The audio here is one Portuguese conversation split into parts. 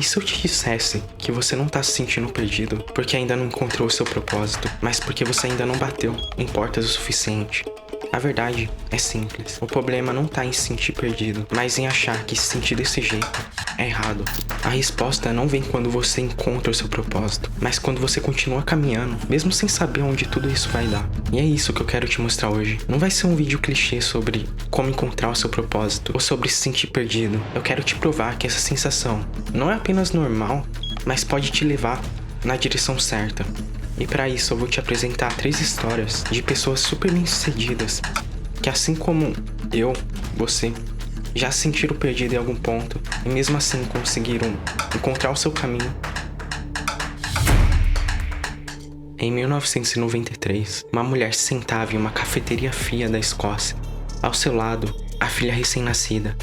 E se eu te dissesse que você não tá se sentindo perdido porque ainda não encontrou o seu propósito, mas porque você ainda não bateu em portas o suficiente? A verdade é simples. O problema não tá em se sentir perdido, mas em achar que se sentir desse jeito é errado. A resposta não vem quando você encontra o seu propósito, mas quando você continua caminhando, mesmo sem saber onde tudo isso vai dar. E é isso que eu quero te mostrar hoje. Não vai ser um vídeo clichê sobre como encontrar o seu propósito ou sobre se sentir perdido. Eu quero te provar que essa sensação não é apenas normal, mas pode te levar na direção certa. E para isso eu vou te apresentar 3 histórias de pessoas super bem-sucedidas que, assim como eu, você, já se sentiram perdidos em algum ponto e mesmo assim conseguiram encontrar o seu caminho. Em 1993, uma mulher se sentava em uma cafeteria fria da Escócia. Ao seu lado, a filha recém-nascida.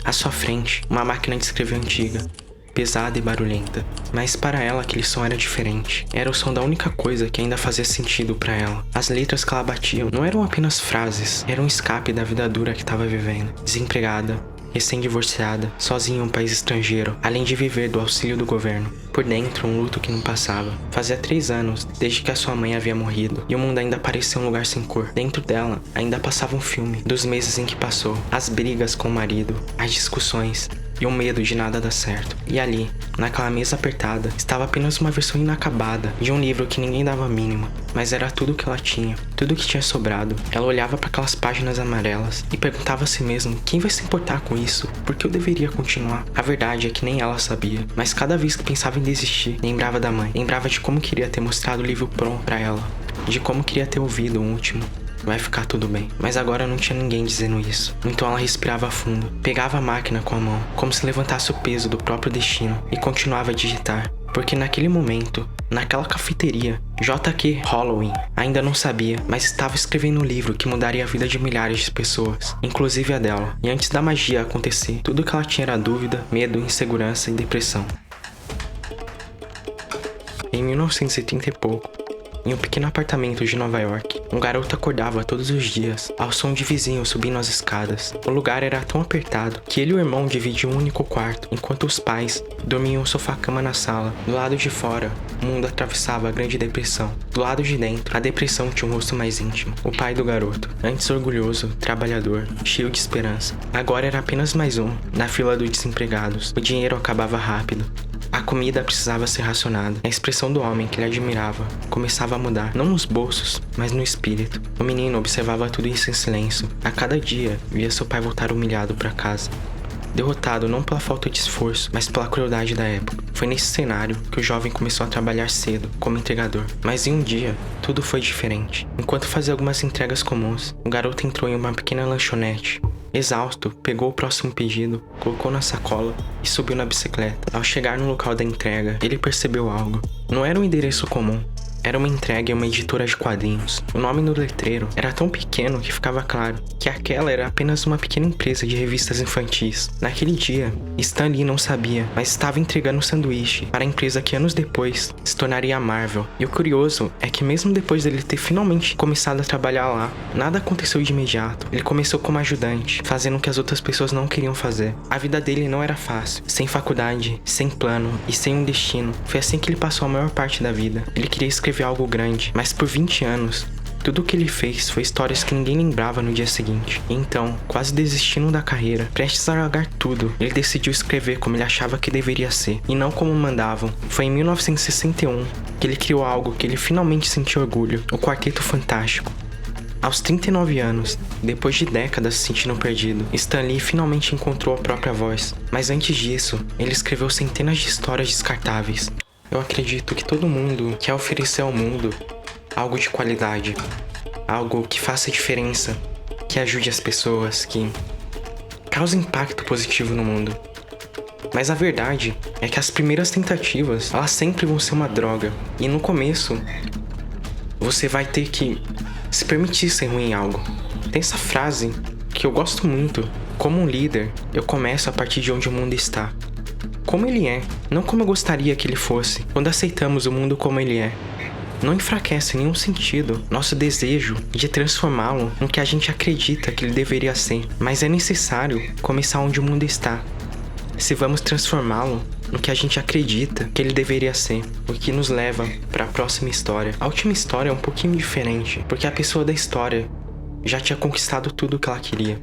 À sua frente, uma máquina de escrever antiga, pesada e barulhenta. Mas para ela aquele som era diferente. Era o som da única coisa que ainda fazia sentido para ela. As letras que ela batia não eram apenas frases, era um escape da vida dura que estava vivendo. Desempregada, recém-divorciada, sozinha em um país estrangeiro, além de viver do auxílio do governo. Por dentro, um luto que não passava. Fazia 3 anos desde que a sua mãe havia morrido, e o mundo ainda parecia um lugar sem cor. Dentro dela, ainda passava um filme dos meses em que passou, as brigas com o marido, as discussões e o medo de nada dar certo. E ali, naquela mesa apertada, estava apenas uma versão inacabada de um livro que ninguém dava a mínima, mas era tudo que ela tinha, tudo que tinha sobrado. Ela olhava para aquelas páginas amarelas e perguntava a si mesma: quem vai se importar com isso? Por que eu deveria continuar? A verdade é que nem ela sabia, mas cada vez que pensava em desistir, lembrava da mãe, lembrava de como queria ter mostrado o livro pronto para ela, de como queria ter ouvido o último: vai ficar tudo bem. Mas agora não tinha ninguém dizendo isso. Então ela respirava fundo, pegava a máquina com a mão, como se levantasse o peso do próprio destino, e continuava a digitar. Porque naquele momento, naquela cafeteria, J.K. Rowling ainda não sabia, mas estava escrevendo um livro que mudaria a vida de milhares de pessoas, inclusive a dela. E antes da magia acontecer, tudo que ela tinha era dúvida, medo, insegurança e depressão. Em 1930 e pouco, em um pequeno apartamento de Nova York, um garoto acordava todos os dias ao som de vizinhos subindo as escadas. O lugar era tão apertado que ele e o irmão dividiam um único quarto, enquanto os pais dormiam em um sofá-cama na sala. Do lado de fora, o mundo atravessava a Grande Depressão. Do lado de dentro, a depressão tinha um rosto mais íntimo. O pai do garoto, antes orgulhoso, trabalhador, cheio de esperança, agora era apenas mais um na fila dos desempregados. O dinheiro acabava rápido. A comida precisava ser racionada. A expressão do homem que ele admirava começava a mudar, não nos bolsos, mas no espírito. O menino observava tudo isso em silêncio. A cada dia, via seu pai voltar humilhado para casa, derrotado não pela falta de esforço, mas pela crueldade da época. Foi nesse cenário que o jovem começou a trabalhar cedo, como entregador. Mas em um dia, tudo foi diferente. Enquanto fazia algumas entregas comuns, o garoto entrou em uma pequena lanchonete. Exausto, pegou o próximo pedido, colocou na sacola e subiu na bicicleta. Ao chegar no local da entrega, ele percebeu algo. Não era um endereço comum. Era uma entrega em uma editora de quadrinhos. O nome no letreiro era tão pequeno que ficava claro que aquela era apenas uma pequena empresa de revistas infantis. Naquele dia, Stan Lee não sabia, mas estava entregando um sanduíche para a empresa que anos depois se tornaria a Marvel. E o curioso é que mesmo depois dele ter finalmente começado a trabalhar lá, nada aconteceu de imediato. Ele começou como ajudante, fazendo o que as outras pessoas não queriam fazer. A vida dele não era fácil, sem faculdade, sem plano e sem um destino. Foi assim que ele passou a maior parte da vida. Ele queria escrever algo grande, mas por 20 anos, tudo o que ele fez foi histórias que ninguém lembrava no dia seguinte. E então, quase desistindo da carreira, prestes a largar tudo, ele decidiu escrever como ele achava que deveria ser, e não como mandavam. Foi em 1961 que ele criou algo que ele finalmente sentiu orgulho: o Quarteto Fantástico. Aos 39 anos, depois de décadas se sentindo perdido, Stan Lee finalmente encontrou a própria voz. Mas antes disso, ele escreveu centenas de histórias descartáveis. Eu acredito que todo mundo quer oferecer ao mundo algo de qualidade, algo que faça diferença, que ajude as pessoas, que cause impacto positivo no mundo. Mas a verdade é que as primeiras tentativas, elas sempre vão ser uma droga. E no começo, você vai ter que se permitir ser ruim em algo. Tem essa frase que eu gosto muito: como um líder, eu começo a partir de onde o mundo está. Como ele é, não como eu gostaria que ele fosse. Quando aceitamos o mundo como ele é, não enfraquece em nenhum sentido nosso desejo de transformá-lo no que a gente acredita que ele deveria ser. Mas é necessário começar onde o mundo está. se vamos transformá-lo no que a gente acredita que ele deveria ser, o que nos leva para a próxima história. A última história é um pouquinho diferente, porque a pessoa da história já tinha conquistado tudo o que ela queria.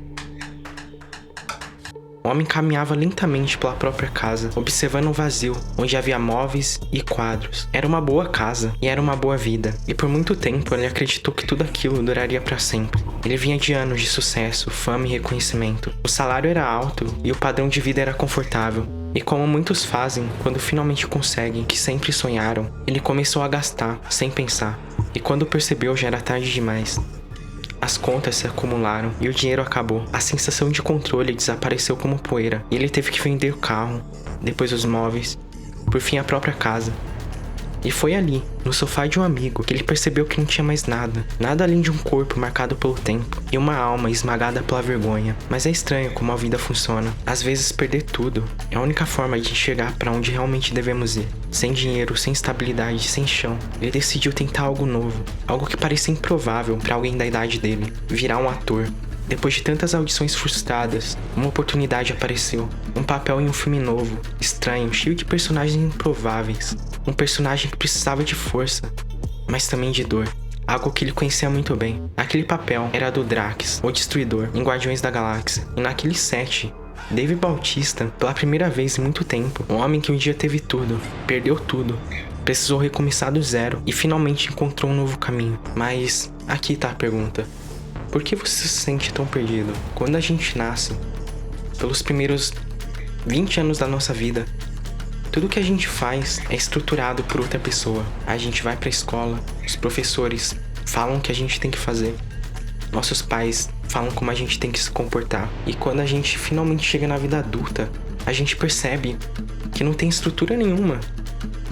O homem caminhava lentamente pela própria casa, observando um vazio, onde havia móveis e quadros. Era uma boa casa e era uma boa vida, e por muito tempo ele acreditou que tudo aquilo duraria para sempre. Ele vinha de anos de sucesso, fama e reconhecimento. O salário era alto e o padrão de vida era confortável. E como muitos fazem quando finalmente conseguem o que sempre sonharam, ele começou a gastar, sem pensar. E quando percebeu já era tarde demais. As contas se acumularam e o dinheiro acabou. A sensação de controle desapareceu como poeira. E ele teve que vender o carro, depois os móveis, por fim a própria casa. E foi ali, no sofá de um amigo, que ele percebeu que não tinha mais nada. Nada além de um corpo marcado pelo tempo e uma alma esmagada pela vergonha. Mas é estranho como a vida funciona. Às vezes perder tudo é a única forma de chegar para onde realmente devemos ir. Sem dinheiro, sem estabilidade, sem chão. Ele decidiu tentar algo novo. Algo que parecia improvável para alguém da idade dele. Virar um ator. Depois de tantas audições frustradas, uma oportunidade apareceu. Um papel em um filme novo, estranho, cheio de personagens improváveis. Um personagem que precisava de força, mas também de dor. Algo que ele conhecia muito bem. Aquele papel era do Drax, o Destruidor, em Guardiões da Galáxia. E naquele set, Dave Bautista, pela primeira vez em muito tempo, um homem que um dia teve tudo, perdeu tudo, precisou recomeçar do zero e finalmente encontrou um novo caminho. Mas aqui tá a pergunta. Por que você se sente tão perdido? Quando a gente nasce, pelos primeiros 20 anos da nossa vida, tudo que a gente faz é estruturado por outra pessoa. A gente vai pra escola, os professores falam o que a gente tem que fazer. Nossos pais falam como a gente tem que se comportar. E quando a gente finalmente chega na vida adulta, a gente percebe que não tem estrutura nenhuma.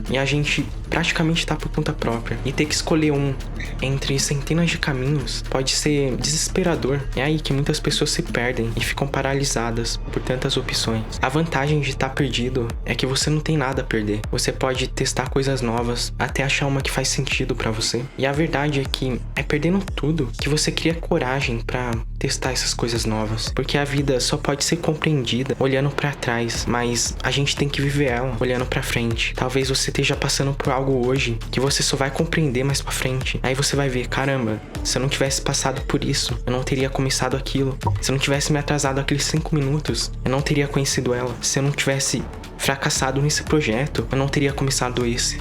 E a gente praticamente tá por conta própria. E ter que escolher um entre centenas de caminhos pode ser desesperador. É aí que muitas pessoas se perdem e ficam paralisadas por tantas opções. A vantagem de estar perdido é que você não tem nada a perder. Você pode testar coisas novas até achar uma que faz sentido pra você. E a verdade é que é perdendo tudo que você cria coragem pra testar essas coisas novas. Porque a vida só pode ser compreendida olhando pra trás, mas a gente tem que viver ela olhando pra frente. Talvez você esteja passando por algo hoje que você só vai compreender mais pra frente. Aí você vai ver, caramba, se eu não tivesse passado por isso, eu não teria começado aquilo. Se eu não tivesse me atrasado aqueles 5 minutos, eu não teria conhecido ela. Se eu não tivesse fracassado nesse projeto, eu não teria começado esse.